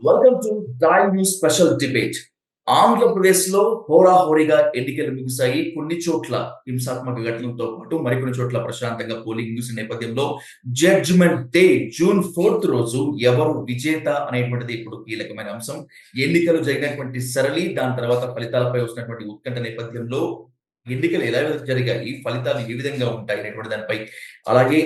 Welcome to dial news special debate. ఆంధ్రప్రదేశ్లో హోరాహోరీగా ఎన్నికలు ముగిశాయి. కొన్ని చోట్ల హింసాత్మక ఘటనలతో పాటు మరికొన్ని చోట్ల ప్రశాంతంగా పోలింగ్ ముగిసిన నేపథ్యంలో జడ్జిమెంట్ డే జూన్ 4 రోజు ఎవరు విజేత అనేటువంటిది ఇప్పుడు కీలకమైన అంశం. ఎన్నికలు జరిగినటువంటి సరళి, దాని తర్వాత ఫలితాలపై వస్తున్నటువంటి ఉత్కంఠ నేపథ్యంలో ఎన్నికలు ఎలా జరిగాయి, ఫలితాలు ఏ విధంగా ఉంటాయి అనేటువంటి దానిపై, అలాగే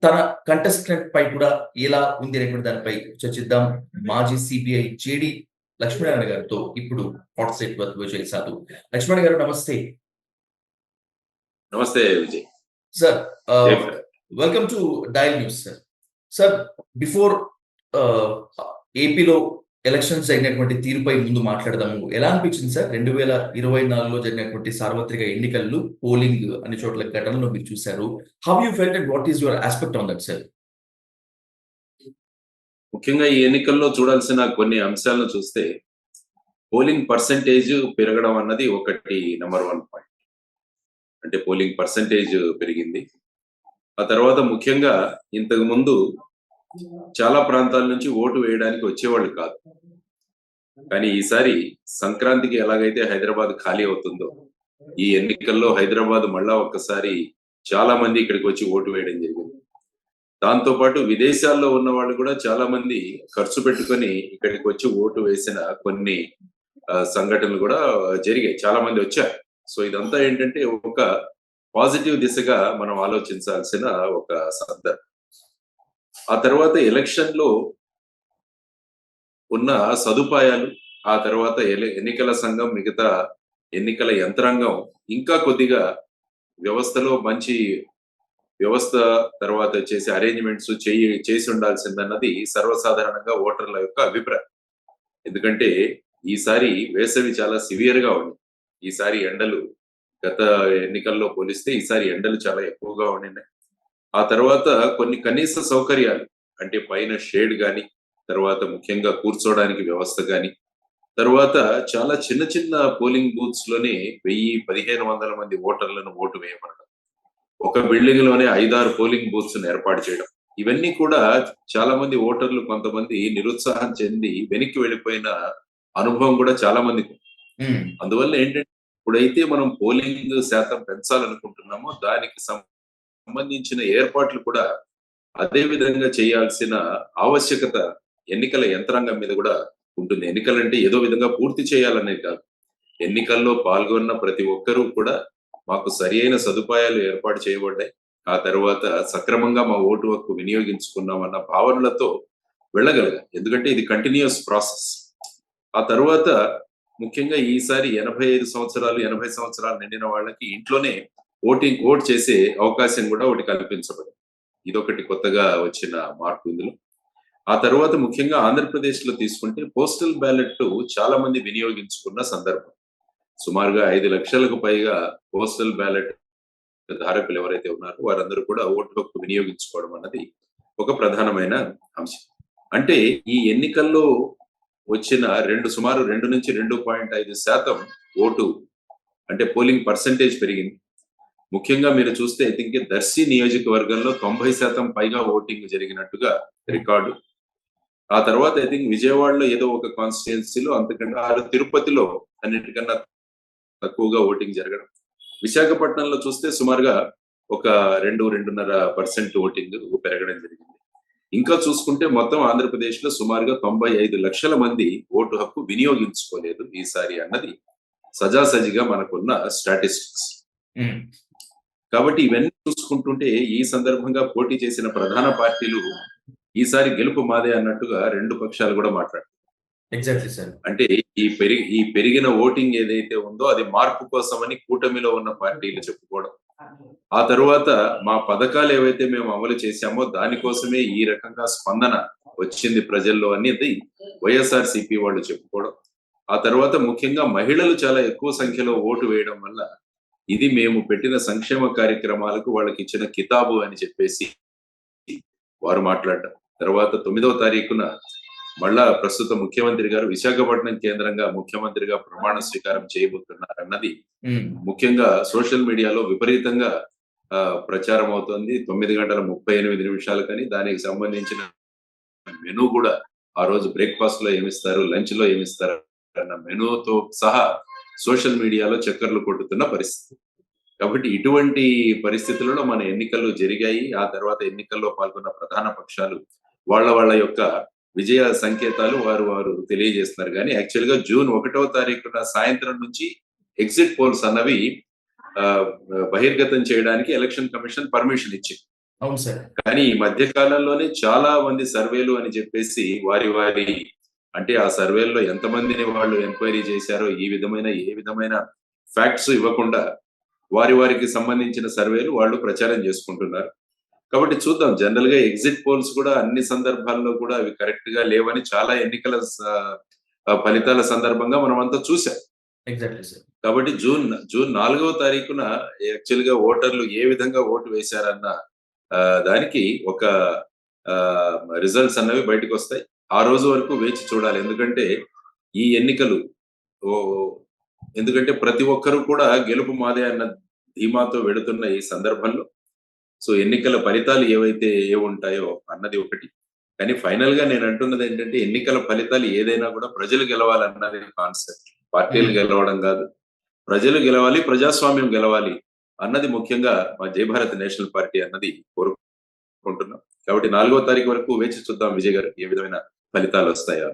తన కంటెస్టెంట్ పై కూడా ఎలా ఉంది అనేటువంటి దానిపై చర్చిద్దాం. మాజీ సిబిఐ జేడి లక్ష్మీనారాయణ గారితో ఇప్పుడు హాట్ సెట్ చేశారు. లక్ష్మణ్ గారు నమస్తే. నమస్తే Vijay sir. Welcome to dial news sir. Sir, before ఏపీలో ఎలక్షన్స్ జరిగినటువంటి తీరుపై ముందు మాట్లాడదాము. ఎలా అనిపించింది సార్ 2024లో జరిగినటువంటి సార్వత్రిక ఎన్నికల్లో పోలింగ్ అన్ని చోట్ల ఘటనలు మీరు చూశారు. How you felt and what is your aspect on that sir? ముఖ్యంగా ఈ ఎన్నికల్లో చూడాల్సిన కొన్ని అంశాలను చూస్తే పోలింగ్ పర్సెంటేజ్ పెరగడం అన్నది ఒకటి నెంబర్ 1 పాయింట్. అంటే పోలింగ్ పర్సెంటేజ్ పెరిగింది. ఆ తర్వాత ముఖ్యంగా ఇంతకు ముందు చాలా ప్రాంతాల నుంచి ఓటు వేయడానికి వచ్చేవాళ్ళు కాదు. కానీ ఈసారి సంక్రాంతికి ఎలాగైతే హైదరాబాద్ ఖాళీ అవుతుందో, ఈ ఎన్నికల్లో హైదరాబాద్ మళ్ళా ఒక్కసారి చాలా మంది ఇక్కడికి వచ్చి ఓటు వేయడం జరిగింది. దాంతో పాటు విదేశాల్లో ఉన్న వాళ్ళు కూడా చాలా మంది ఖర్చు పెట్టుకొని ఇక్కడికి వచ్చి ఓటు వేసిన కొన్ని సంఘటనలు కూడా జరిగాయి. చాలా మంది వచ్చారు. సో ఇదంతా ఏంటంటే ఒక పాజిటివ్ దిశగా మనం ఆలోచించాల్సిన ఒక సందర్భం. ఆ తర్వాత ఎలక్షన్ లో ఉన్న సదుపాయాలు, ఆ తర్వాత ఎన్నికల సంఘం, మిగతా ఎన్నికల యంత్రాంగం ఇంకా కొద్దిగా వ్యవస్థలో మంచి వ్యవస్థ, తర్వాత చేసే అరేంజ్మెంట్స్ చేసి ఉండాల్సిందన్నది సర్వసాధారణంగా ఓటర్ల యొక్క అభిప్రాయం. ఎందుకంటే ఈసారి వేసవి చాలా సివియర్ గా ఉంది. ఈసారి ఎండలు గత ఎన్నికల్లో పోలిస్తే ఈసారి ఎండలు చాలా ఎక్కువగా ఉండినాయి. ఆ తర్వాత కొన్ని కనీస సౌకర్యాలు, అంటే పైన షేడ్ గాని, తర్వాత ముఖ్యంగా కూర్చోవడానికి వ్యవస్థ గాని, తర్వాత చాలా చిన్న చిన్న పోలింగ్ బూత్స్ లోనే 1000-1500 మంది ఓటర్లను ఓటు వేయమనడం, ఒక బిల్డింగ్ లోనే 5-6 పోలింగ్ బూత్స్ ఏర్పాటు చేయడం, ఇవన్నీ కూడా చాలా మంది ఓటర్లు కొంతమంది నిరుత్సాహం చెంది వెనక్కి వెళ్ళిపోయిన అనుభవం కూడా చాలా మందికి. అందువల్ల ఏంటంటే ఇప్పుడైతే మనం పోలింగ్ శాతం పెంచాలనుకుంటున్నామో దానికి సంబంధించిన ఏర్పాట్లు కూడా అదే విధంగా చేయాల్సిన ఆవశ్యకత ఎన్నికల యంత్రాంగం మీద కూడా ఉంటుంది. ఎన్నికలంటే ఏదో విధంగా పూర్తి చేయాలనేది కాదు. ఎన్నికల్లో పాల్గొన్న ప్రతి ఒక్కరూ కూడా మాకు సరి అయిన సదుపాయాలు ఏర్పాటు చేయబడ్డాయి, ఆ తర్వాత సక్రమంగా మా ఓటు హక్కు వినియోగించుకున్నామన్న భావనలతో వెళ్ళగలగాలి. ఎందుకంటే ఇది కంటిన్యూస్ ప్రాసెస్. ఆ తర్వాత ముఖ్యంగా ఈసారి 85 సంవత్సరాలు 80 సంవత్సరాలు నిండిన వాళ్ళకి ఇంట్లోనే ఓటు చేసే అవకాశం కూడా ఒకటి కల్పించబడింది. ఇదొకటి కొత్తగా వచ్చిన మార్పు ఇందులో. ఆ తర్వాత ముఖ్యంగా ఆంధ్రప్రదేశ్ లో తీసుకుంటే పోస్టల్ బ్యాలెట్ చాలా మంది వినియోగించుకున్న సందర్భం. సుమారుగా 5 లక్షలకు పైగా పోస్టల్ బ్యాలెట్ ధారకులు ఎవరైతే ఉన్నారో వారందరూ కూడా ఓటు హక్కు వినియోగించుకోవడం అన్నది ఒక ప్రధానమైన అంశం. అంటే ఈ ఎన్నికల్లో వచ్చిన సుమారు 2-2.5% ఓటు, అంటే పోలింగ్ పర్సెంటేజ్ పెరిగింది. ముఖ్యంగా మీరు చూస్తే ఐ థింక్ దర్శి నియోజకవర్గంలో 90% పైగా ఓటింగ్ జరిగినట్టుగా రికార్డు. ఆ తర్వాత ఐ థింక్ విజయవాడలో ఏదో ఒక కాన్స్టిట్యుయెన్సీలో, అంతకన్నా తిరుపతిలో అన్నిటికన్నా తక్కువగా ఓటింగ్ జరగడం. విశాఖపట్నంలో చూస్తే సుమారుగా ఒక 2-2.5% ఓటింగ్ పెరగడం జరిగింది. ఇంకా చూసుకుంటే మొత్తం ఆంధ్రప్రదేశ్ లో సుమారుగా 95 లక్షల మంది ఓటు హక్కు వినియోగించుకోలేదు ఈసారి అన్నది సజాసజిగా మనకున్న స్టాటిస్టిక్స్. కాబట్టి ఇవన్నీ చూసుకుంటుంటే ఈ సందర్భంగా పోటీ చేసిన ప్రధాన పార్టీలు ఈసారి గెలుపు మాదే అన్నట్టుగా 2 పక్షాలు కూడా మాట్లాడారు. Exactly sir. అంటే ఈ పెరిగిన ఓటింగ్ ఏదైతే ఉందో అది మార్పు కోసమని కూటమిలో ఉన్న పార్టీలు చెప్పుకోవడం, ఆ తరువాత మా పథకాలు ఏవైతే మేము అమలు చేశామో దానికోసమే ఈ రకంగా స్పందన వచ్చింది ప్రజల్లో అనేది వైఎస్ఆర్సీపీ వాళ్ళు చెప్పుకోవడం, ఆ తర్వాత ముఖ్యంగా మహిళలు చాలా ఎక్కువ సంఖ్యలో ఓటు వేయడం వల్ల ఇది మేము పెట్టిన సంక్షేమ కార్యక్రమాలకు వాళ్ళకి ఇచ్చిన కితాబు అని చెప్పేసి వారు మాట్లాడడం. తర్వాత 9వ తారీఖున మళ్ళా ప్రస్తుత ముఖ్యమంత్రి గారు విశాఖపట్నం కేంద్రంగా ముఖ్యమంత్రిగా ప్రమాణ స్వీకారం చేయబోతున్నారు అన్నది ముఖ్యంగా సోషల్ మీడియాలో విపరీతంగా ప్రచారం అవుతోంది. 9:38 కానీ దానికి సంబంధించిన మెనూ కూడా ఆ రోజు బ్రేక్ఫాస్ట్ లో ఏమిస్తారు, లంచ్ లో ఏమిస్తారు అన్న మెనూతో సహా సోషల్ మీడియాలో చక్కర్లు కొట్టుతున్న పరిస్థితి. కాబట్టి ఇటువంటి పరిస్థితులలో మన ఎన్నికలు జరిగాయి. ఆ తర్వాత ఎన్నికల్లో పాల్గొన్న ప్రధాన పక్షాలు వాళ్ళ యొక్క విజయ సంకేతాలు వారు తెలియజేస్తున్నారు. కానీ యాక్చువల్ గా జూన్ 1వ తారీఖున సాయంత్రం నుంచి ఎగ్జిట్ పోల్స్ అన్నవి ఆ, బహిర్గతం చేయడానికి ఎలక్షన్ కమిషన్ పర్మిషన్ ఇచ్చింది. అవును సార్. కానీ ఈ మధ్య కాలంలోనే చాలా మంది సర్వేలు అని చెప్పేసి వారి అంటే ఆ సర్వేల్లో ఎంతమందిని వాళ్ళు ఎంక్వైరీ చేశారో ఏ విధమైన ఫ్యాక్ట్స్ ఇవ్వకుండా వారికి సంబంధించిన సర్వేలు వాళ్ళు ప్రచారం చేసుకుంటున్నారు. కాబట్టి చూద్దాం, జనరల్ గా ఎగ్జిట్ పోల్స్ కూడా అన్ని సందర్భాల్లో కూడా అవి కరెక్ట్ గా లేవని చాలా ఎన్నికల ఫలితాల సందర్భంగా మనం అంతా చూసాం. Exactly sir. కాబట్టి జూన్ 4వ తారీఖున యాక్చువల్ గా ఓటర్లు ఏ విధంగా ఓటు వేశారన్న దానికి ఒక రిజల్ట్స్ అన్నవి బయటకు వస్తాయి. ఆ రోజు వరకు వేచి చూడాలి. ఎందుకంటే ఈ ఎన్నికలు ఎందుకంటే ప్రతి ఒక్కరు కూడా గెలుపు మాదే అన్న ధీమాతో వెళుతున్న ఈ సందర్భంలో సో ఎన్నికల ఫలితాలు ఏముంటాయో అన్నది ఒకటి. కానీ ఫైనల్ గా నేను అంటున్నది ఏంటంటే ఎన్నికల ఫలితాలు ఏదైనా కూడా ప్రజలు గెలవాలన్నది కాన్సెప్ట్. పార్టీలు గెలవడం కాదు, ప్రజలు గెలవాలి, ప్రజాస్వామ్యం గెలవాలి అన్నది ముఖ్యంగా మా జై భారత్ నేషనల్ పార్టీ అన్నది కోరుకుంటున్నాం. కాబట్టి 4వ తారీఖు వరకు వేచి చూద్దాం విజయ్ గారు, ఏ విధమైన ఫలితాలు వస్తాయో.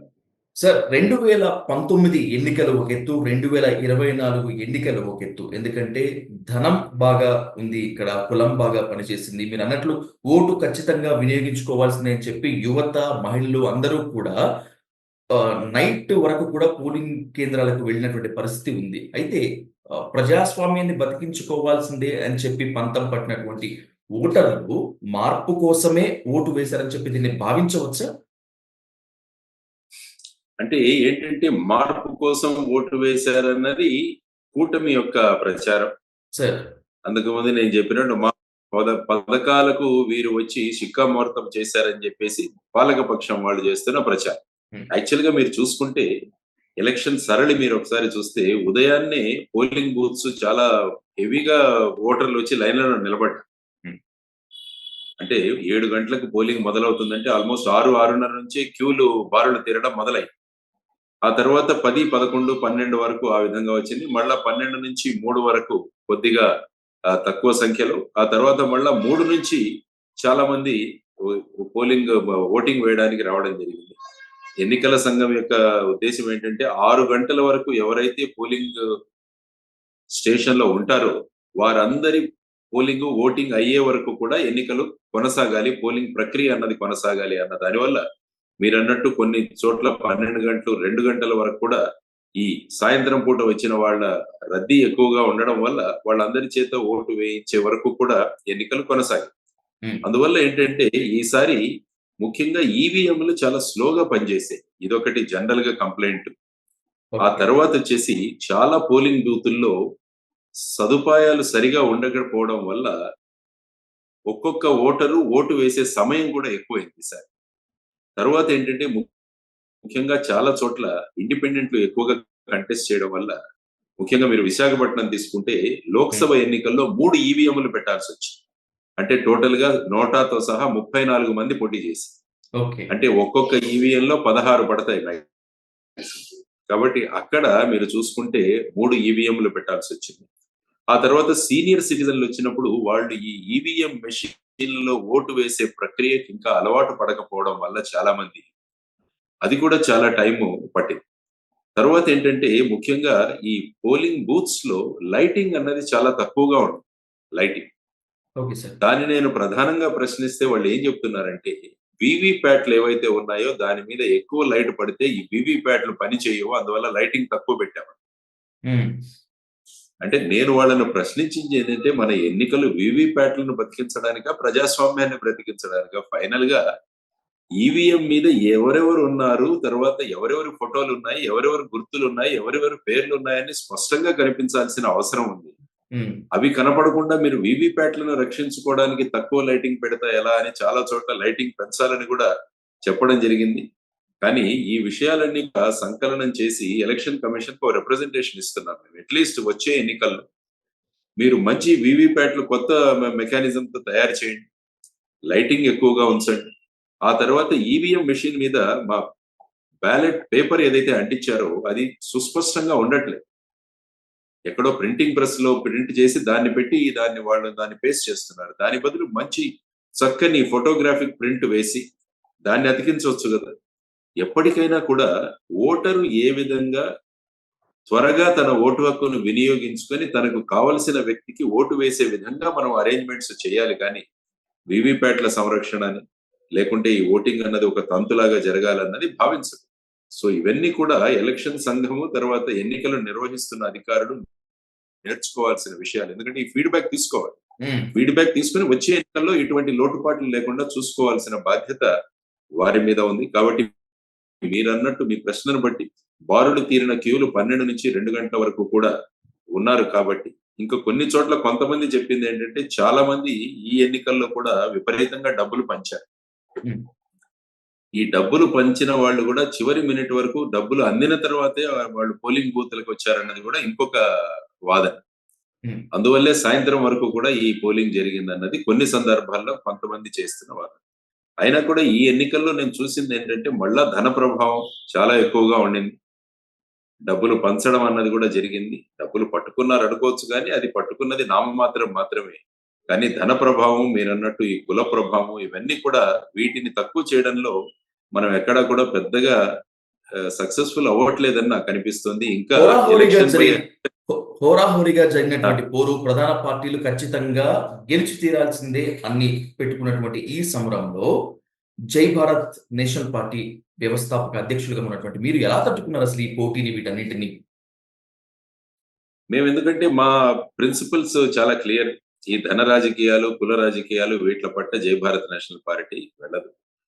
సార్, 2019 ఎన్నికలు ఒక ఎత్తు, 2024 ఎన్నికలు ఒక ఎత్తు. ఎందుకంటే ధనం బాగా ఉంది ఇక్కడ, కులం బాగా పనిచేసింది. మీరు అన్నట్లు ఓటు ఖచ్చితంగా వినియోగించుకోవాల్సిందే అని చెప్పి యువత, మహిళలు అందరూ కూడా నైట్ వరకు కూడా పోలింగ్ కేంద్రాలకు వెళ్ళినటువంటి పరిస్థితి ఉంది. అయితే ప్రజాస్వామ్యాన్ని బతికించుకోవాల్సిందే అని చెప్పి పంతం పట్టినటువంటి ఓటర్లు మార్పు కోసమే ఓటు వేశారని చెప్పి దీన్ని భావించవచ్చా? అంటే ఏంటంటే మార్పు కోసం ఓటు వేశారన్నది కూటమి యొక్క ప్రచారం. సార్. అందుకు ముందు నేను చెప్పినట్టు మా పథకాలకు వీరు వచ్చి శిక్కామోర్తం చేశారని చెప్పేసి పాలకపక్షం వాళ్ళు చేస్తున్న ప్రచారం. యాక్చువల్ గా మీరు చూసుకుంటే ఎలక్షన్ సరళి మీరు ఒకసారి చూస్తే ఉదయాన్నే పోలింగ్ బూత్స్ చాలా హెవీగా ఓటర్లు వచ్చి లైన్లలో నిలబడ్డారు. అంటే 7 గంటలకు పోలింగ్ మొదలవుతుందంటే ఆల్మోస్ట్ 6:30 నుంచే క్యూలు బారులు తీరడం మొదలై ఆ తర్వాత 10, 11, 12 వరకు ఆ విధంగా వచ్చింది. మళ్ళా 12 నుంచి 3 వరకు కొద్దిగా తక్కువ సంఖ్యలో, ఆ తర్వాత మళ్ళా 3 నుంచి చాలా మంది ఓటింగ్ వేయడానికి రావడం జరిగింది. ఎన్నికల సంఘం యొక్క ఉద్దేశం ఏంటంటే 6 గంటల వరకు ఎవరైతే పోలింగ్ స్టేషన్ లో ఉంటారో వారందరి ఓటింగ్ అయ్యే వరకు కూడా ఎన్నికలు కొనసాగాలి, పోలింగ్ ప్రక్రియ అన్నది కొనసాగాలి అన్న దానివల్ల మీరు అన్నట్టు కొన్ని చోట్ల 12 గంటలు, 2 గంటల వరకు కూడా ఈ సాయంత్రం పూట వచ్చిన వాళ్ళ రద్దీ ఎక్కువగా ఉండడం వల్ల వాళ్ళందరి చేత ఓటు వేయించే వరకు కూడా ఎన్నికలు కొనసాగాయి. అందువల్ల ఏంటంటే ఈసారి ముఖ్యంగా ఈవీఎంలు చాలా స్లోగా పనిచేసాయి. ఇదొకటి జనరల్ గా కంప్లైంట్. ఆ తర్వాత వచ్చేసి చాలా పోలింగ్ బూతుల్లో సదుపాయాలు సరిగా ఉండకపోవడం వల్ల ఒక్కొక్క ఓటరు ఓటు వేసే సమయం కూడా ఎక్కువైంది సార్. తర్వాత ఏంటంటే ముఖ్యంగా చాలా చోట్ల ఇండిపెండెంట్లు ఎక్కువగా కంటెస్ట్ చేయడం వల్ల, ముఖ్యంగా మీరు విశాఖపట్నం తీసుకుంటే లోక్సభ ఎన్నికల్లో 3 ఈవీఎంలు పెట్టాల్సి వచ్చింది. అంటే టోటల్ గా నోటాతో సహా 34 మంది పోటీ చేసి, అంటే ఒక్కొక్క ఈవీఎంలో 16 పడతాయి. కాబట్టి అక్కడ మీరు చూసుకుంటే 3 ఈవీఎంలు పెట్టాల్సి వచ్చింది. ఆ తర్వాత సీనియర్ సిటిజన్లు వచ్చినప్పుడు వాళ్ళు ఈ ఈవీఎం మెషిన్లలో ఓటు వేసే ప్రక్రియకి ఇంకా అలవాటు పడకపోవడం వల్ల చాలా మంది అది కూడా చాలా టైము పట్టింది. తర్వాత ఏంటంటే ముఖ్యంగా ఈ పోలింగ్ బూత్స్ లో లైటింగ్ అన్నది చాలా తక్కువగా ఉంటుంది. లైటింగ్ దాన్ని నేను ప్రధానంగా ప్రశ్నిస్తే వాళ్ళు ఏం చెప్తున్నారంటే వీవీప్యాట్లు ఏవైతే ఉన్నాయో దాని మీద ఎక్కువ లైట్ పడితే ఈ వీవీప్యాట్లు పని చేయవు, అందువల్ల లైటింగ్ తక్కువ పెట్టాము. అంటే నేను వాళ్ళను ప్రశ్నించింది ఏంటంటే మన ఎన్నికలు వీవీప్యాట్లను బతికించడానిక, ప్రజాస్వామ్యాన్ని బ్రతికించడానిక? ఫైనల్ గా ఈవీఎం మీద ఎవరెవరు ఉన్నారు, తర్వాత ఎవరెవరి ఫోటోలు ఉన్నాయి, ఎవరెవరి గుర్తులు ఉన్నాయి, ఎవరెవరి పేర్లు ఉన్నాయని స్పష్టంగా కనిపించాల్సిన అవసరం ఉంది. అవి కనపడకుండా మీరు వీవీప్యాట్లను రక్షించుకోవడానికి తక్కువ లైటింగ్ పెడతా ఎలా అని చాలా చోట్ల లైటింగ్ పెంచాలని కూడా చెప్పడం జరిగింది. కానీ ఈ విషయాలన్నీ సంకలనం చేసి ఎలక్షన్ కమిషన్ కు రిప్రజెంటేషన్ ఇస్తున్నాం. మేము అట్లీస్ట్ వచ్చే ఎన్నికల్లో మీరు మంచి వీవీప్యాట్లు కొత్త మెకానిజం తో తయారు చేయండి, లైటింగ్ ఎక్కువగా ఉంచండి. ఆ తర్వాత ఈవీఎం మెషిన్ మీద మా బ్యాలెట్ పేపర్ ఏదైతే అంటించారో అది సుస్పష్టంగా ఉండట్లేదు. ఎక్కడో ప్రింటింగ్ ప్రెస్ లో ప్రింట్ చేసి దాన్ని పెట్టి దాన్ని పేస్ట్ చేస్తున్నారు. దాని బదులు మంచి చక్కని ఫోటోగ్రాఫిక్ ప్రింట్ వేసి దాన్ని అతికించవచ్చు కదా. ఎప్పటికైనా కూడా ఓటరు ఏ విధంగా త్వరగా తన ఓటు హక్కును వినియోగించుకొని తనకు కావలసిన వ్యక్తికి ఓటు వేసే విధంగా మనం అరేంజ్మెంట్స్ చేయాలి కానీ వివిప్యాట్ల సంరక్షణ అని లేకుంటే ఈ ఓటింగ్ అన్నది ఒక తంతులాగా జరగాలన్నది భావించదు. సో ఇవన్నీ కూడా ఎలక్షన్ సంఘము తర్వాత ఎన్నికలు నిర్వహిస్తున్న అధికారులు నేర్చుకోవాల్సిన విషయాలు. ఎందుకంటే ఈ ఫీడ్బ్యాక్ తీసుకోవాలి. ఫీడ్బ్యాక్ తీసుకుని వచ్చే ఎన్నికల్లో ఇటువంటి లోటుపాట్లు లేకుండా చూసుకోవాల్సిన బాధ్యత వారి మీద ఉంది. కాబట్టి మీరన్నట్టు మీ ప్రశ్నను బట్టి బారులు తీరిన క్యూలు 12 నుంచి 2 గంటల వరకు కూడా ఉన్నారు. కాబట్టి ఇంకా కొన్ని చోట్ల కొంతమంది చెప్పింది ఏంటంటే చాలా మంది ఈ ఎన్నికల్లో కూడా విపరీతంగా డబ్బులు పంచారు. ఈ డబ్బులు పంచిన వాళ్ళు కూడా చివరి మినిట్ వరకు డబ్బులు అందిన తర్వాతే వాళ్ళు పోలింగ్ బూత్లకు వచ్చారన్నది కూడా ఇంకొక వాదన. అందువల్లే సాయంత్రం వరకు కూడా ఈ పోలింగ్ జరిగిందన్నది కొన్ని సందర్భాల్లో కొంతమంది చేస్తున్న వాదన. అయినా కూడా ఈ ఎన్నికల్లో నేను చూసింది ఏంటంటే మళ్ళా ధన ప్రభావం చాలా ఎక్కువగా ఉండింది. డబ్బులు పంచడం అన్నది కూడా జరిగింది. డబ్బులు పట్టుకున్నారు అనుకోవచ్చు కానీ అది పట్టుకున్నది నామమాత్రం మాత్రమే. కానీ ధన ప్రభావం మీరన్నట్టు ఈ కుల ప్రభావం ఇవన్నీ కూడా వీటిని తక్కువ చేయడంలో మనం ఎక్కడా కూడా పెద్దగా సక్సెస్ఫుల్ అవ్వట్లేదని నాకు అనిపిస్తుంది. ఇంకా హోరాహోరీగా జరిగినటువంటి పోరు ప్రధాన పార్టీలు ఖచ్చితంగా గెలిచి తీరాల్సిందే అన్ని పెట్టుకున్నటువంటి ఈ సమరంలో జై భారత్ నేషనల్ పార్టీ వ్యవస్థాపక అధ్యక్షులుగా ఉన్నటువంటి మీరు ఎలా తట్టుకున్నారు అసలు ఈ పోటీని వీటన్నింటినీ? మేము ఎందుకంటే మా ప్రిన్సిపల్స్ చాలా క్లియర్. ఈ ధన రాజకీయాలు కుల రాజకీయాలు వీట్ల పట్ల జై భారత్ నేషనల్ పార్టీ వెళ్ళదు.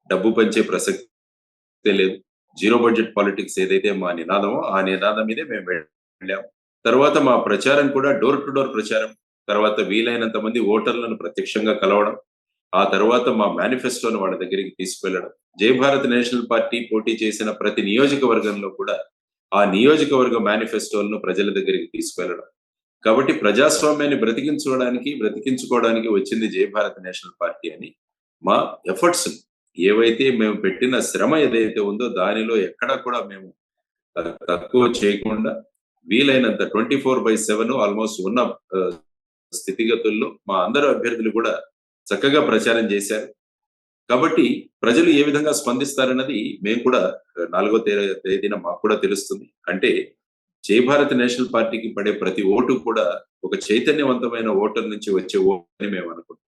డబ్బు పంచే ప్రసక్తే లేదు. జీరో బడ్జెట్ పాలిటిక్స్ ఏదైతే మా నినాదమో ఆ నినాదం మీదే మేము వెళ్ళాము. తర్వాత మా ప్రచారం కూడా డోర్ టు డోర్ ప్రచారం. తర్వాత వీలైనంత మంది ఓటర్లను ప్రత్యక్షంగా కలవడం. ఆ తర్వాత మా మేనిఫెస్టోను వాళ్ళ దగ్గరికి తీసుకువెళ్ళడం. జై భారత్ నేషనల్ పార్టీ పోటీ చేసిన ప్రతి నియోజకవర్గంలో కూడా ఆ నియోజకవర్గ మేనిఫెస్టోలను ప్రజల దగ్గరికి తీసుకువెళ్ళడం. కాబట్టి ప్రజాస్వామ్యాన్ని బ్రతికించుకోవడానికి వచ్చింది జై భారత్ నేషనల్ పార్టీ అని మా ఎఫర్ట్స్ ఏవైతే మేము పెట్టిన శ్రమ ఏదైతే ఉందో దానిలో ఎక్కడా కూడా మేము తక్కువ చేయకుండా వీలైనంత 24/7 ఆల్మోస్ట్ ఉన్న స్థితిగతుల్లో మా అందరూ అభ్యర్థులు కూడా చక్కగా ప్రచారం చేశారు. కాబట్టి ప్రజలు ఏ విధంగా స్పందిస్తారన్నది మేము కూడా 4వ తేదీన మాకు కూడా తెలుస్తుంది. అంటే జై భారత్ నేషనల్ పార్టీకి పడే ప్రతి ఓటు కూడా ఒక చైతన్యవంతమైన ఓటర్ నుంచి వచ్చే ఓటు అని మేము అనుకుంటాం.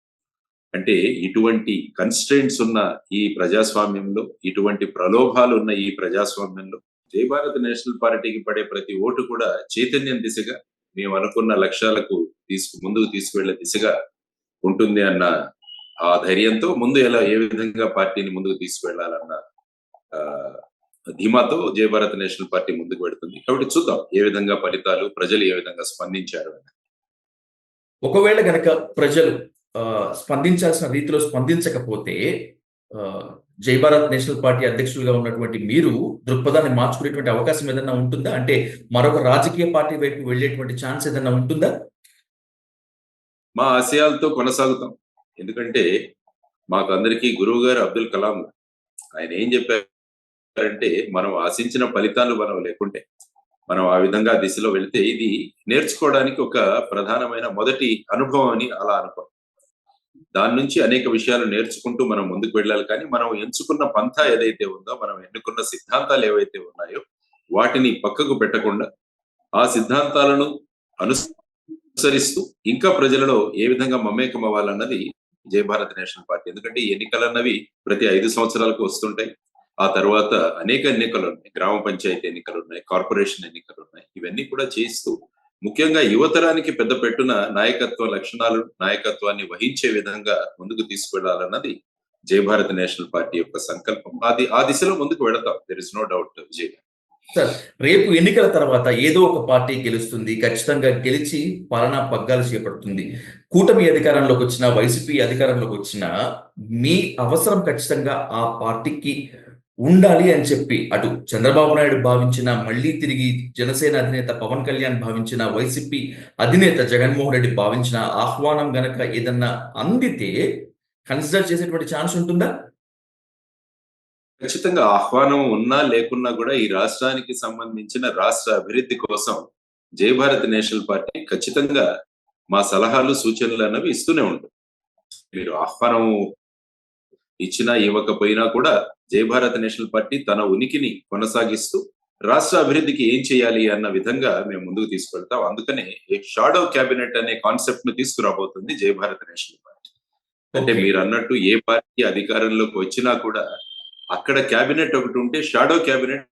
అంటే ఇటువంటి కన్స్ట్రెయింట్స్ ఉన్న ఈ ప్రజాస్వామ్యంలో, ఇటువంటి ప్రలోభాలు ఉన్న ఈ ప్రజాస్వామ్యంలో జై భారత్ నేషనల్ పార్టీకి పడే ప్రతి ఓటు కూడా చైతన్యం దిశగా మేము అనుకున్న లక్ష్యాలకు ముందుకు తీసుకువెళ్లే దిశగా ఉంటుంది అన్న ఆ ధైర్యంతో ముందు ఏ విధంగా పార్టీని ముందుకు తీసుకువెళ్లాలన్న ధీమాతో జై భారత్ నేషనల్ పార్టీ ముందుకు పెడుతుంది. కాబట్టి చూద్దాం ఏ విధంగా ఫలితాలు ప్రజలు ఏ విధంగా స్పందించారు. ఒకవేళ గనక ప్రజలు స్పందించాల్సిన రీతిలో స్పందించకపోతే జై భారత్ నేషనల్ పార్టీ అధ్యక్షులుగా ఉన్నటువంటి మీరు దృక్పథాన్ని మార్చుకునేటువంటి అవకాశం ఏదైనా ఉంటుందా? అంటే మరొక రాజకీయ పార్టీ వైపు వెళ్ళేటువంటి ఛాన్స్ ఏదైనా ఉంటుందా? మా ఆశయాలతో కొనసాగుతాం. ఎందుకంటే మాకు అందరికీ గురువు గారు అబ్దుల్ కలాం ఆయన ఏం చెప్పారంటే మనం ఆశించిన ఫలితాలు మనం లేకుంటే మనం ఆ విధంగా దిశలో వెళితే ఇది నేర్చుకోవడానికి ఒక ప్రధానమైన మొదటి అనుభవం అని అలా అనుకో. దాని నుంచి అనేక విషయాలు నేర్చుకుంటూ మనం ముందుకు వెళ్ళాలి. కానీ మనం ఎంచుకున్న పంథా ఏదైతే ఉందో మనం ఎన్నుకున్న సిద్ధాంతాలు ఏవైతే ఉన్నాయో వాటిని పక్కకు పెట్టకుండా ఆ సిద్ధాంతాలను అనుసరిస్తూ ఇంకా ప్రజలలో ఏ విధంగా మమేకం అవ్వాలన్నది జై భారత్ నేషనల్ పార్టీ. ఎందుకంటే ఈ ఎన్నికలన్నవి ప్రతి 5 సంవత్సరాలకు వస్తుంటాయి. ఆ తర్వాత అనేక ఎన్నికలు ఉన్నాయి. గ్రామ పంచాయతీ ఎన్నికలు ఉన్నాయి, కార్పొరేషన్ ఎన్నికలు ఉన్నాయి. ఇవన్నీ కూడా చేస్తూ ముఖ్యంగా యువతరానికి పెద్ద పెట్టున నాయకత్వ లక్షణాలు నాయకత్వాన్ని వహించే విధంగా ముందుకు తీసుకువెళ్లాలన్నది జై భారత్ నేషనల్ పార్టీ యొక్క సంకల్పం. ఆ దిశలో ముందుకు వెళతాం. There is no doubt Vijay. Sir, రేపు ఎన్నికల తర్వాత ఏదో ఒక పార్టీ గెలుస్తుంది, ఖచ్చితంగా గెలిచి పాలనా పగ్గాలు చేపడుతుంది. కూటమి అధికారంలోకి వచ్చిన, వైసీపీ అధికారంలోకి వచ్చిన మీ అవసరం ఖచ్చితంగా ఆ పార్టీకి ఉండాలి అని చెప్పి అటు చంద్రబాబు నాయుడు భావించిన, మళ్ళీ తిరిగి జనసేన అధినేత పవన్ కళ్యాణ్ భావించిన, వైసీపీ అధినేత జగన్మోహన్ రెడ్డి భావించిన ఆహ్వానం గనక ఏదన్నా అందితే కన్సిడర్ చేసేటువంటి ఛాన్స్ ఉంటుందా? ఖచ్చితంగా ఆహ్వానం ఉన్నా లేకున్నా కూడా ఈ రాష్ట్రానికి సంబంధించిన రాష్ట్ర అభివృద్ధి కోసం జై భారత్ నేషనల్ పార్టీ ఖచ్చితంగా మా సలహాలు సూచనలు అన్నవి ఇస్తూనే ఉంటాం. మీరు ఆహ్వానం ఇచ్చినా ఇవ్వకపోయినా కూడా జై భారత్ నేషనల్ పార్టీ తన ఉనికిని కొనసాగిస్తూ రాష్ట్ర అభివృద్ధికి ఏం చేయాలి అన్న విధంగా మేము ముందుకు తీసుకెళ్తాం. అందుకనే షాడో క్యాబినెట్ అనే కాన్సెప్ట్ ను తీసుకురాబోతుంది జై భారత్ నేషనల్ పార్టీ. అంటే ఓకే. మీరు అన్నట్టు ఏ పార్టీ అధికారంలోకి వచ్చినా కూడా అక్కడ క్యాబినెట్ ఒకటి ఉంటే షాడో క్యాబినెట్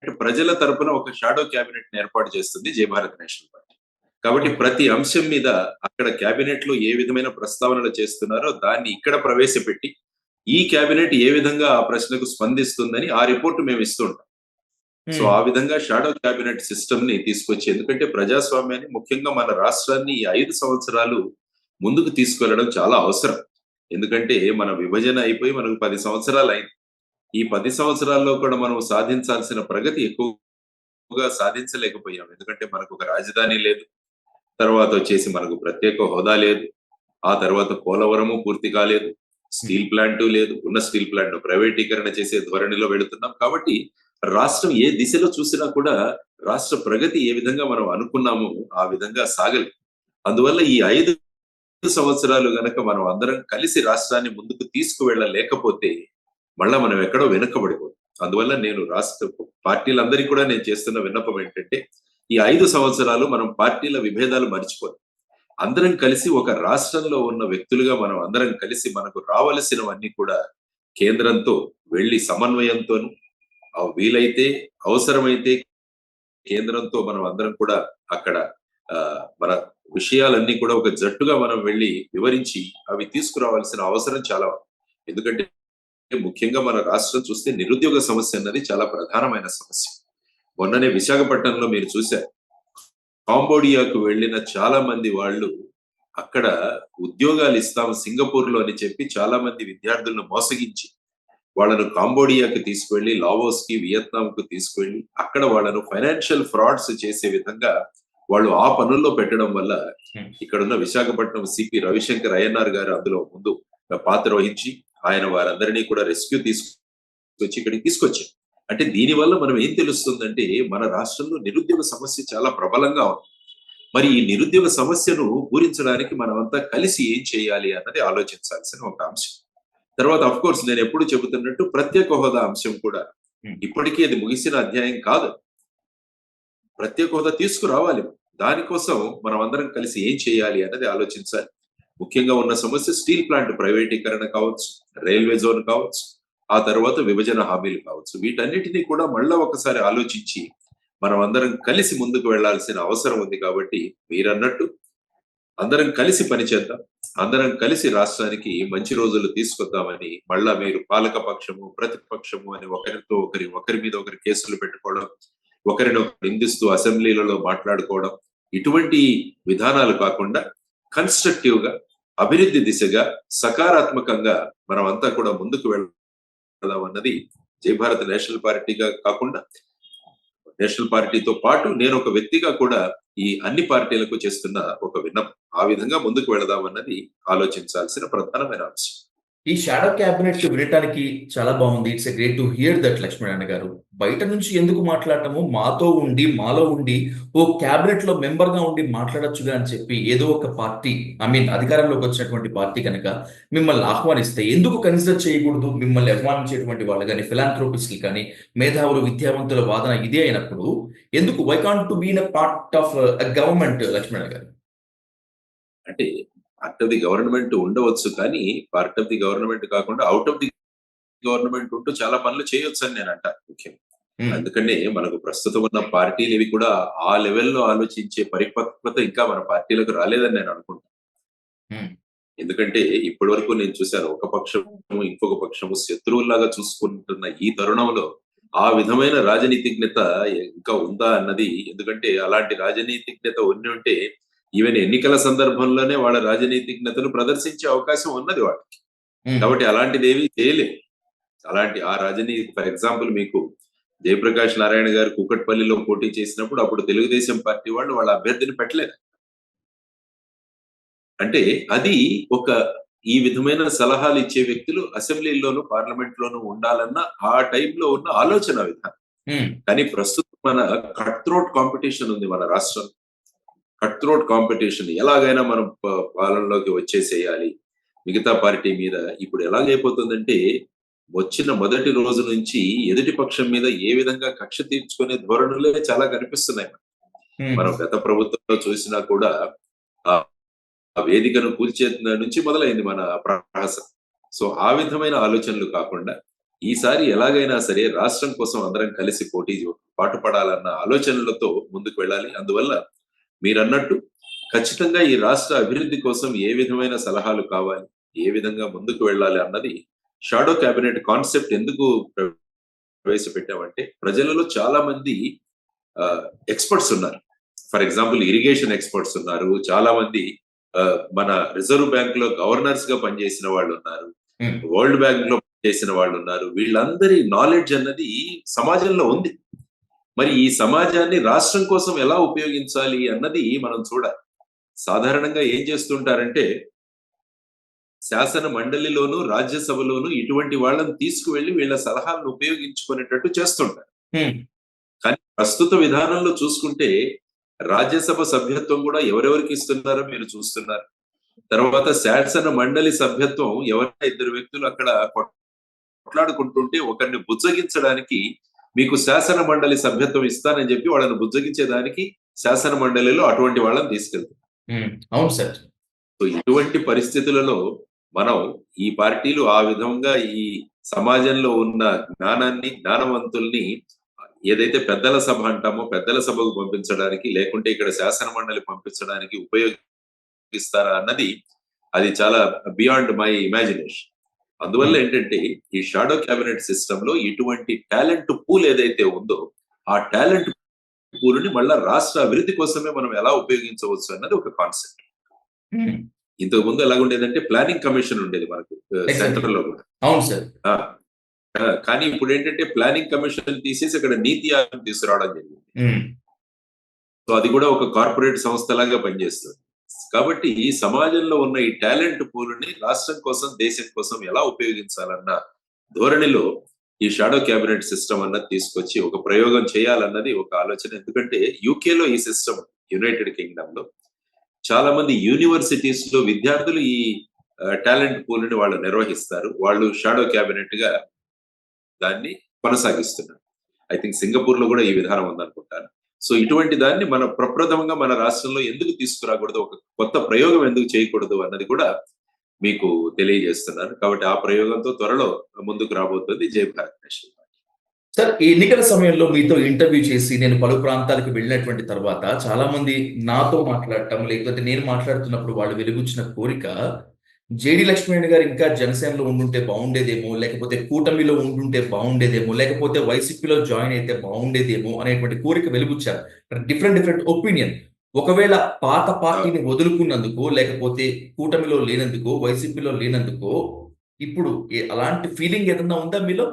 ప్రజల తరపున ఒక షాడో క్యాబినెట్ ని ఏర్పాటు చేస్తుంది జై భారత్ నేషనల్ పార్టీ. కాబట్టి ఓకే. ప్రతి అంశం మీద అక్కడ క్యాబినెట్ లో ఏ విధమైన ప్రస్తావనలు చేస్తున్నారో దాన్ని ఇక్కడ ప్రవేశపెట్టి ఈ క్యాబినెట్ ఏ విధంగా ఆ ప్రశ్నకు స్పందిస్తుందని ఆ రిపోర్ట్ మేము ఇస్తుంటాం. సో హ్మ్. ఆ విధంగా షాడో క్యాబినెట్ సిస్టమ్ ని తీసుకొచ్చి, ఎందుకంటే ప్రజాస్వామ్యాన్ని ముఖ్యంగా మన రాష్ట్రాన్ని ఈ 5 సంవత్సరాలు ముందుకు తీసుకెళ్లడం చాలా అవసరం. ఎందుకంటే మన విభజన అయిపోయి మనకు 10 సంవత్సరాలు అయింది. ఈ 10 సంవత్సరాల్లో కూడా మనం సాధించాల్సిన ప్రగతి ఎక్కువగా సాధించలేకపోయాం. ఎందుకంటే మనకు ఒక రాజధాని లేదు. తర్వాత వచ్చేసి మనకు ప్రత్యేక హోదా లేదు. ఆ తర్వాత పోలవరము పూర్తి కాలేదు. హ్మ్. స్టీల్ ప్లాంట్ లేదు. ఉన్న స్టీల్ ప్లాంట్ ప్రైవేటీకరణ చేసే ధోరణిలో వెళుతున్నాం. కాబట్టి రాష్ట్రం ఏ దిశలో చూసినా కూడా రాష్ట్ర ప్రగతి ఏ విధంగా మనం అనుకున్నామో ఆ విధంగా సాగలేదు. అందువల్ల ఈ 5 సంవత్సరాలు గనక మనం అందరం కలిసి రాష్ట్రాన్ని ముందుకు తీసుకువెళ్ళలేకపోతే మళ్ళా మనం ఎక్కడో వెనుకబడిపోతాం. అందువల్ల నేను రాష్ట్ర పార్టీలందరికీ కూడా నేను చేస్తున్న విన్నపం ఏంటంటే, ఈ 5 సంవత్సరాలు మనం పార్టీల విభేదాలు మర్చిపోదాం. అందరం కలిసి ఒక రాష్ట్రంలో ఉన్న వ్యక్తులుగా మనం అందరం కలిసి మనకు రావలసినవన్నీ కూడా కేంద్రంతో వెళ్లి సమన్వయంతోను, వీలైతే అవసరమైతే కేంద్రంతో మనం అందరం కూడా అక్కడ మన విషయాలన్నీ కూడా ఒక జట్టుగా మనం వెళ్లి వివరించి అవి తీసుకురావాల్సిన అవసరం చాలా ఉంది. ఎందుకంటే ముఖ్యంగా మన రాష్ట్రం చూస్తే నిరుద్యోగ సమస్య అన్నది చాలా ప్రధానమైన సమస్య. మొన్ననే విశాఖపట్నంలో మీరు చూశారు. కాంబోడియాకు వెళ్ళిన చాలా మంది వాళ్ళు అక్కడ ఉద్యోగాలు ఇస్తాం సింగపూర్ లో అని చెప్పి చాలా మంది విద్యార్థులను మోసగించి వాళ్ళను కాంబోడియాకి తీసుకువెళ్లి, లావోస్ కి, వియత్నాం కు తీసుకువెళ్లి అక్కడ వాళ్ళను ఫైనాన్షియల్ ఫ్రాడ్స్ చేసే విధంగా వాళ్ళు ఆ పనుల్లో పెట్టడం వల్ల హ్మ్. ఇక్కడున్న విశాఖపట్నం సిపి రవిశంకర్ అయ్యన్నార్ గారు అందులో ముందు పాత్ర వహించి ఆయన వారందరినీ కూడా రెస్క్యూ తీసుకొచ్చి ఇక్కడికి తీసుకొచ్చారు. అంటే దీనివల్ల మనం ఏం తెలుస్తుందంటే మన రాష్ట్రంలో నిరుద్యోగ సమస్య చాలా ప్రబలంగా ఉంది. మరి ఈ నిరుద్యోగ సమస్యను పూరించడానికి మనమంతా కలిసి ఏం చేయాలి అన్నది ఆలోచించాల్సిన ఒక అంశం. తర్వాత ఆఫ్ కోర్స్ నేను ఎప్పుడు చెబుతున్నట్టు ప్రత్యేక హోదా అంశం కూడా హ్మ్. ఇప్పటికీ అది ముగిసిన అధ్యాయం కాదు. ప్రత్యేక హోదా తీసుకురావాలి. దానికోసం మనం అందరం కలిసి ఏం చేయాలి అన్నది ఆలోచించాలి. ముఖ్యంగా ఉన్న సమస్య స్టీల్ ప్లాంట్ ప్రైవేటీకరణ కావచ్చు, రైల్వే జోన్ కావచ్చు, ఆ తర్వాత విభజన హామీలు కావచ్చు. వీటన్నిటిని కూడా మళ్ళా ఒకసారి ఆలోచించి మనం అందరం కలిసి ముందుకు వెళ్లాల్సిన అవసరం ఉంది. కాబట్టి మీరన్నట్టు అందరం కలిసి పనిచేద్దాం. అందరం కలిసి రాష్ట్రానికి మంచి రోజులు తీసుకొద్దామని మళ్ళా మీరు పాలక పక్షము, ప్రతిపక్షము అని ఒకరి మీద ఒకరి కేసులు పెట్టుకోవడం, ఒకరినొకరు నిందిస్తూ అసెంబ్లీలలో మాట్లాడుకోవడం, ఇటువంటి విధానాలు కాకుండా కన్స్ట్రక్టివ్ గా, అభివృద్ధి దిశగా, సకారాత్మకంగా మనం అంతా కూడా ముందుకు వెళ్దాం అన్నది జై భారత్ నేషనల్ పార్టీగా కాకుండా నేషనల్ పార్టీతో పాటు నేను ఒక వ్యక్తిగా కూడా ఈ అన్ని పార్టీలకు చేస్తున్న ఒక విన్నపం. ఆ విధంగా ముందుకు వెళదామన్నది ఆలోచించాల్సిన ప్రధానమైన అంశం. ఈ షాడో క్యాబినెట్ వినటానికి చాలా బాగుంది. It's a great to hear that Lakshminarayana గారు. బయట నుంచి ఎందుకు మాట్లాడటము, మాతో ఉండి, మాలో ఉండి, ఓ క్యాబినెట్‌లో మెంబర్‌గా ఉండి మాట్లాడొచ్చుగా అని చెప్పి ఏదో ఒక పార్టీ అధికారంలోకి వచ్చినటువంటి పార్టీ గనక మిమ్మల్ని ఆహ్వానిస్తే ఎందుకు కన్సిడర్ చేయకూడదు? మిమ్మల్ని అభిమానించేటువంటి వాళ్ళు గాని, ఫిలాంథ్రోపిస్ట్‌లు కానీ, మేధావులు, విద్యావంతుల వాదన ఇదే అయినప్పుడు ఎందుకు why can't to be in a part of government Lakshminarayana గారు? అంటే పార్ట్ ఆఫ్ ది గవర్నమెంట్ ఉండవచ్చు కానీ, పార్ట్ ఆఫ్ ది గవర్నమెంట్ కాకుండా ఔట్ ఆఫ్ ది గవర్నమెంట్ ఉంటూ చాలా పనులు చేయొచ్చని నేను అంటాను ముఖ్యంగా. హ్మ్. అందుకనే మనకు ప్రస్తుతం ఉన్న పార్టీలు ఇవి కూడా ఆ లెవెల్‌లో ఆలోచించే పరిపక్వత ఇంకా మన పార్టీలకు రాలేదని నేను అనుకుంటున్నాను. హ్మ్. ఎందుకంటే ఇప్పటి వరకు నేను చూశాను. ఒక పక్షము, ఇంకొక పక్షము శత్రువుల్లాగా చూసుకుంటున్న ఈ తరుణంలో ఆ విధమైన రాజనీతిజ్ఞత ఇంకా ఉందా అన్నది, ఎందుకంటే అలాంటి రాజనీతిజ్ఞత ఉంటే ఈవెన్ ఎన్నికల సందర్భంలోనే వాళ్ళ రాజనీతిజ్ఞతను ప్రదర్శించే అవకాశం ఉన్నది వాళ్ళకి. హ్మ్. కాబట్టి అలాంటిదేమీ చేయలేదు. అలాంటి ఆ ఫర్ ఎగ్జాంపుల్ మీకు జయప్రకాష్ నారాయణ గారు కూకట్పల్లిలో పోటీ చేసినప్పుడు అప్పుడు తెలుగుదేశం పార్టీ వాళ్ళు వాళ్ళ అభ్యర్థిని పెట్టలేదు. అంటే అది ఒక ఈ విధమైన సలహాలు ఇచ్చే వ్యక్తులు అసెంబ్లీలోను పార్లమెంట్ లోను ఉండాలన్న ఆ టైంలో ఉన్న ఆలోచన విధానం. ఉమ్, కానీ ప్రస్తుతం మన కట్ థ్రోట్ కాంపిటీషన్ ఉంది మన రాష్ట్రం. కట్ థ్రోట్ కాంపిటీషన్ ఎలాగైనా మనం పాలనలోకి వచ్చేసేయాలి మిగతా పార్టీ మీద. ఇప్పుడు ఎలాగైపోతుందంటే వచ్చిన మొదటి రోజు నుంచి ఎదుటి పక్షం మీద ఏ విధంగా కక్ష తీర్చుకునే ధోరణులే చాలా కనిపిస్తున్నాయి. ఉమ్, మనం గత ప్రభుత్వంలో చూసినా కూడా ఆ ఆ వేదికను కూల్చే నుంచి మొదలైంది మన ప్రహసనం. సో ఆ విధమైన ఆలోచనలు కాకుండా ఈసారి ఎలాగైనా సరే రాష్ట్రం కోసం అందరం కలిసి పాటుపడాలన్న ఆలోచనలతో ముందుకు వెళ్ళాలి. అందువల్ల మీరన్నట్టు ఖచ్చితంగా ఈ రాష్ట్ర అభివృద్ధి కోసం ఏ విధమైన సలహాలు కావాలి, ఏ విధంగా ముందుకు వెళ్ళాలి అన్నది షాడో క్యాబినెట్ కాన్సెప్ట్ ఎందుకు ప్రవేశపెట్టామంటే ప్రజలలో చాలా మంది ఎక్స్పర్ట్స్ ఉన్నారు. ఫర్ ఎగ్జాంపుల్ ఇరిగేషన్ ఎక్స్పర్ట్స్ ఉన్నారు, చాలా మంది మన రిజర్వ్ బ్యాంక్ లో గవర్నర్స్ గా పనిచేసిన వాళ్ళు ఉన్నారు, ఉమ్, వరల్డ్ బ్యాంక్ లో పనిచేసిన వాళ్ళు ఉన్నారు. వీళ్ళందరి నాలెడ్జ్ అన్నది సమాజంలో ఉంది. మరి ఈ సమాజాన్ని రాష్ట్రం కోసం ఎలా ఉపయోగించాలి అన్నది మనం చూడాలి. సాధారణంగా ఏం చేస్తుంటారంటే శాసన మండలిలోను రాజ్యసభలోను ఇటువంటి వాళ్ళని తీసుకువెళ్లి వీళ్ళ సలహాలను ఉపయోగించుకునేటట్టు చేస్తుంటారు. ఉమ్, కానీ ప్రస్తుత విధానంలో చూసుకుంటే రాజ్యసభ సభ్యత్వం కూడా ఎవరెవరికి ఇస్తున్నారో మీరు చూస్తున్నారు. తర్వాత శాసన మండలి సభ్యత్వం ఎవరైనా ఇద్దరు వ్యక్తులు అక్కడ కొట్లాడుకుంటుంటే ఒకరిని బుజ్జగించడానికి మీకు శాసన మండలి సభ్యత్వం ఇస్తానని చెప్పి వాళ్ళని బుజ్జగించేదానికి శాసన మండలిలో అటువంటి వాళ్ళని తీసుకెళ్తారు. ఉమ్, అవును సార్. సో ఇటువంటి పరిస్థితులలో మనం ఈ పార్టీలు ఆ విధంగా ఈ సమాజంలో ఉన్న జ్ఞానవంతుల్ని ఏదైతే పెద్దల సభ అంటామో పెద్దల సభకు పంపించడానికి లేకుంటే ఇక్కడ శాసన మండలి పంపించడానికి ఉపయోగిస్తారా అన్నది అది చాలా బియాండ్ మై ఇమాజినేషన్. అందువల్ల ఏంటంటే ఈ షాడో క్యాబినెట్ సిస్టమ్ లో ఇటువంటి టాలెంట్ పూల్ ఏదైతే ఉందో ఆ టాలెంట్ పూల్ ని మళ్ళా రాష్ట్ర అభివృద్ధి కోసమే మనం ఎలా ఉపయోగించవచ్చు అన్నది ఒక కాన్సెప్ట్. ఉమ్, ఇంతకు ముందు ఎలాగుండేదంటే ప్లానింగ్ కమిషన్ ఉండేది మనకు సెంటర్ లో కూడా. అవును సార్. కానీ ఇప్పుడు ఏంటంటే ప్లానింగ్ కమిషన్ తీసేసి అక్కడ నీతి ఆయోగ్ తీసుకురావడం జరిగింది. ఉమ్, సో అది కూడా ఒక కార్పొరేట్ సంస్థలాగా పనిచేస్తుంది. కాబట్టి ఈ సమాజంలో ఉన్న ఈ టాలెంట్ పూల్ని రాష్ట్రం కోసం దేశం కోసం ఎలా ఉపయోగించాలన్న ధోరణిలో ఈ షాడో క్యాబినెట్ సిస్టమ్ అన్నది తీసుకొచ్చి ఒక ప్రయోగం చేయాలన్నది ఒక ఆలోచన. ఎందుకంటే యూకేలో ఈ సిస్టమ్, యునైటెడ్ కింగ్డమ్ లో చాలా మంది యూనివర్సిటీస్ లో విద్యార్థులు ఈ టాలెంట్ పూల్ ని వాళ్ళు నిర్వహిస్తారు. వాళ్ళు షాడో క్యాబినెట్ గా దాన్ని కొనసాగిస్తున్నారు. ఐ థింక్ సింగపూర్ లో కూడా ఈ విధానం ఉందనుకుంటాను. సో ఇటువంటి దాన్ని మన ప్రప్రథమంగా మన రాష్ట్రంలో ఎందుకు తీసుకురాకూడదు, ఒక కొత్త ప్రయోగం ఎందుకు చేయకూడదు అన్నది కూడా మీకు తెలియజేస్తున్నాను. కాబట్టి ఆ ప్రయోగంతో త్వరలో ముందుకు రాబోతుంది జై భారత్ నేషనల్ పార్టీ. సార్, ఈ ఎన్నికల సమయంలో మీతో ఇంటర్వ్యూ చేసి నేను పలు ప్రాంతాలకు వెళ్ళినటువంటి తర్వాత చాలా మంది నాతో మాట్లాడటం, లేకపోతే నేను మాట్లాడుతున్నప్పుడు వాళ్ళు వెలుగుచ్చిన కోరిక జేడి లక్ష్మీనారాయణ గారు ఇంకా జనసేనలో ఉండుంటే బాగుండేదేమో, లేకపోతే కూటమిలో ఉండుంటే బాగుండేదేమో, లేకపోతే వైసీపీలో జాయిన్ అయితే బాగుండేదేమో అనేటువంటి కోరిక వెలుగుచ్చారు. Different opinion. ఒకవేళ పాత పార్టీని వదులుకున్నందుకో, లేకపోతే కూటమిలో లేనందుకో, వైసీపీలో లేనందుకో ఇప్పుడు అలాంటి ఫీలింగ్ ఏదన్నా ఉందా మీలో?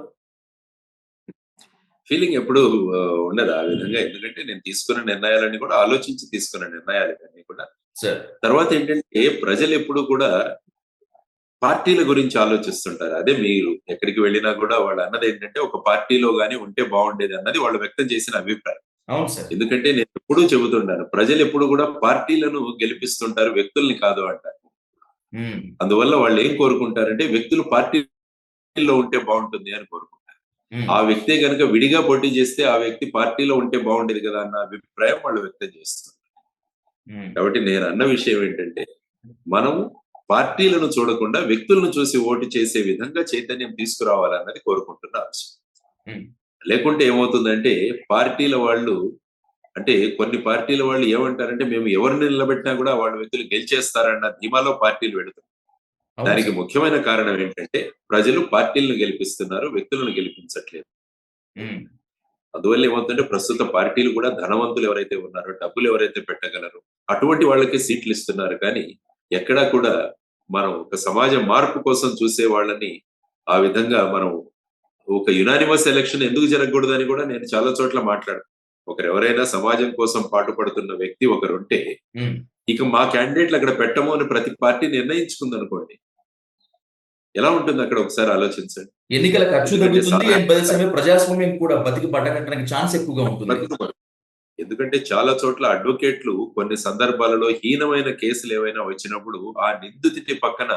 ఫీలింగ్ ఎప్పుడు ఉండదు ఆ విధంగా. ఎందుకంటే నేను తీసుకున్న నిర్ణయాలన్నీ కూడా ఆలోచించి తీసుకున్న నిర్ణయాలు ఇవన్నీ కూడా. సార్, తర్వాత ఏంటంటే ప్రజలు ఎప్పుడు కూడా పార్టీల గురించి ఆలోచిస్తుంటారు. అదే మీరు ఎక్కడికి వెళ్ళినా కూడా వాళ్ళు అన్నది ఏంటంటే ఒక పార్టీలో గానీ ఉంటే బాగుండేది అన్నది వాళ్ళు వ్యక్తం చేసిన అభిప్రాయం. అవును సార్. ఎందుకంటే నేను ఎప్పుడూ చెబుతుంటాను, ప్రజలు ఎప్పుడు కూడా పార్టీలను గెలిపిస్తుంటారు, వ్యక్తుల్ని కాదు అంటారు. ఉమ్, అందువల్ల వాళ్ళు ఏం కోరుకుంటారంటే వ్యక్తులు పార్టీలో ఉంటే బాగుంటుంది అని కోరుకుంటారు. ఉమ్, ఆ వ్యక్తే కనుక విడిగా పోటీ చేస్తే ఆ వ్యక్తి పార్టీలో ఉంటే బాగుండేది కదా అన్న అభిప్రాయం వాళ్ళు వ్యక్తం చేస్తారు. ఉమ్, కాబట్టి నేను అన్న విషయం ఏంటంటే మనము పార్టీలను చూడకుండా వ్యక్తులను చూసి ఓటు చేసే విధంగా చైతన్యం తీసుకురావాలన్నది కోరుకుంటున్న అంశం. ఉమ్, లేకుంటే ఏమవుతుందంటే పార్టీల వాళ్ళు, అంటే కొన్ని పార్టీల వాళ్ళు ఏమంటారంటే మేము ఎవరిని నిలబెట్టినా కూడా వాళ్ళ వ్యక్తులు గెలిచేస్తారన్న ధీమాలో పార్టీలు పెడతారు. అవును దానికి సార్. ముఖ్యమైన కారణం ఏంటంటే ప్రజలు పార్టీలను గెలిపిస్తున్నారు, వ్యక్తులను గెలిపించట్లేదు. ఉమ్, అందువల్ల ఏమవుతుందంటే ప్రస్తుత పార్టీలు కూడా ధనవంతులు ఎవరైతే ఉన్నారో, డబ్బులు ఎవరైతే పెట్టగలరో అటువంటి వాళ్ళకి సీట్లు ఇస్తున్నారు. కానీ ఎక్కడా కూడా మనం ఒక సమాజ మార్పు కోసం చూసే వాళ్ళని ఆ విధంగా మనం ఒక యునానిమస్ ఎలక్షన్ ఎందుకు జరగకూడదు అని కూడా నేను చాలా చోట్ల మాట్లాడాను. ఎవరైనా సమాజం కోసం పాటుపడుతున్న వ్యక్తి ఒకరుంటే ఉమ్, ఇక మా క్యాండిడేట్లు అక్కడ పెట్టము అని ప్రతి పార్టీ నిర్ణయించుకుంది అనుకోండి, ఎలా ఉంటుంది అక్కడ ఒకసారి ఆలోచించండి. ఎన్నికల ఖర్చు ఎందుకంటే తగ్గుతుంది. అండ్ బై ద సమయం ప్రజాస్వామ్యం కూడా బతికి బట్టకట్టడానికి ఛాన్స్ ఎక్కువగా ఉంటుంది. బతుకుతారు. ఎందుకంటే చాలా చోట్ల అడ్వకేట్లు కొన్ని సందర్భాలలో హీనమైన కేసులు ఏవైనా వచ్చినప్పుడు ఆ నిందితుడి పక్కన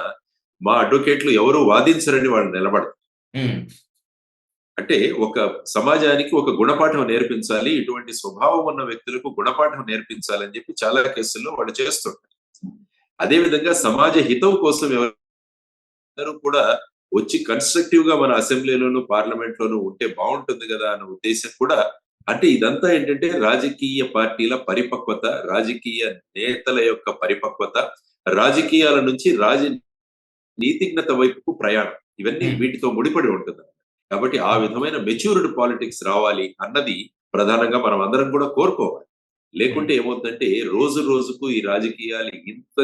మా అడ్వకేట్లు ఎవరు వాదించరని వాళ్ళు నిలబడతారు. హ్మ్. అంటే ఒక సమాజానికి ఒక గుణపాఠం నేర్పించాలి, ఇటువంటి స్వభావం ఉన్న వ్యక్తులకు గుణపాఠం నేర్పించాలని చెప్పి చాలా కేసుల్లో వాళ్ళు చేస్తుంటారు. అదే విధంగా సమాజ హితం కోసం ఎవరు కూడా వచ్చి కన్స్ట్రక్టివ్ గా మన అసెంబ్లీలోను పార్లమెంట్ లోను ఉంటే బాగుంటుంది కదా అన్న ఉద్దేశం కూడా. అంటే ఇదంతా ఏంటంటే రాజకీయ పార్టీల పరిపక్వత, రాజకీయ నేతల యొక్క పరిపక్వత, రాజకీయాల నుంచి నీతిజ్ఞత వైపుకు ప్రయాణం, ఇవన్నీ హ్మ్. వీటితో ముడిపడి ఉంటుంది. కాబట్టి ఆ విధమైన మెచ్యూర్డ్ పాలిటిక్స్ రావాలి అన్నది ప్రధానంగా మనం అందరం కూడా కోరుకోవాలి. లేకుంటే ఏమవుతుందంటే రోజు రోజుకు ఈ రాజకీయాలు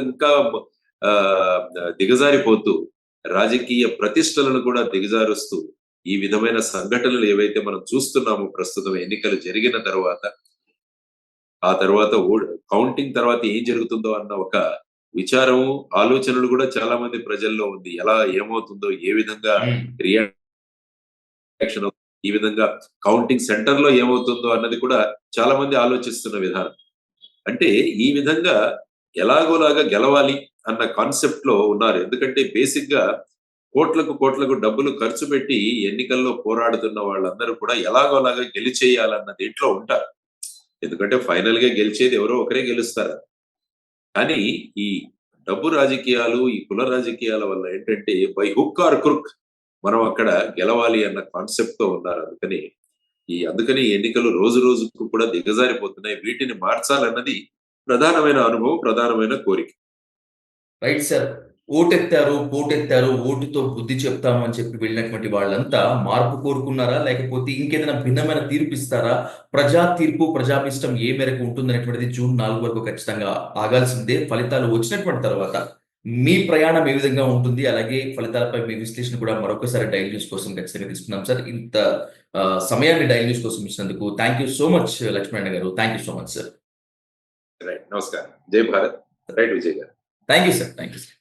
ఇంకా ఆ దిగజారిపోతూ రాజకీయ ప్రతిష్టలను కూడా దిగజారుస్తూ ఈ విధమైన సంఘటనలు ఏవైతే మనం చూస్తున్నామో ప్రస్తుతం ఎన్నికలు జరిగిన తర్వాత, ఆ తర్వాత కౌంటింగ్ తర్వాత ఏం జరుగుతుందో అన్న ఒక విచారము, ఆలోచనలు కూడా చాలా మంది ప్రజల్లో ఉంది. ఎలా ఏమవుతుందో, ఏ విధంగా హ్మ్. రియాక్షన్ ఈ విధంగా కౌంటింగ్ సెంటర్ లో ఏమవుతుందో అన్నది కూడా చాలా మంది ఆలోచిస్తున్న విధానం. అంటే ఈ విధంగా ఎలాగోలాగా గెలవాలి అన్న కాన్సెప్ట్ లో ఉన్నారు. ఎందుకంటే బేసిక్ గా కోట్లకు కోట్లకు డబ్బులు ఖర్చు పెట్టి ఎన్నికల్లో పోరాడుతున్న వాళ్ళందరూ కూడా ఎలాగోలాగా గెలిచేయాలన్న దీంట్లో ఉంటారు. ఎందుకంటే ఫైనల్ గా గెలిచేది ఎవరో ఒకరే గెలుస్తారు. కానీ ఈ డబ్బు రాజకీయాలు, ఈ కుల రాజకీయాల వల్ల ఏంటంటే బై హుక్ ఆర్ క్రుక్ మనం అక్కడ గెలవాలి అన్న కాన్సెప్ట్ తో ఉన్నారు. అందుకని ఈ ఎన్నికలు రోజు రోజుకు కూడా దిగజారిపోతున్నాయి. వీటిని మార్చాలన్నది ప్రధానమైన అనుభవం, ప్రధానమైన కోరిక. Right sir. ఓటెత్తారు, పోటెత్తారు, ఓటుతో బుద్ధి చెప్తాము అని చెప్పి వెళ్ళినటువంటి వాళ్ళంతా మార్పు కోరుకున్నారా? లేకపోతే ఇంకేదైనా భిన్నమైన తీర్పిస్తారా? ప్రజా తీర్పు, ప్రజాభిష్టం ఏ మేరకు ఉంటుందనేటువంటిది జూన్ 4 వరకు ఖచ్చితంగా ఆగాల్సిందే. ఫలితాలు వచ్చినటువంటి తర్వాత మీ ప్రయాణం ఏ విధంగా ఉంటుంది? అలాగే ఫలితాలపై మీ విశ్లేషణ కూడా మరొకసారి డైలీ న్యూస్ కోసం ఖచ్చితంగా తీసుకున్నాం సార్. ఇంత సమయాన్ని డైలీ న్యూస్ కోసం ఇచ్చినందుకు thank you so much Lakshminarayana గారు. Thank you so much sir. Right. నమస్కారం. జై భారత్. రైట్ విజయ్ గారు. Thank you sir. Thank you sir.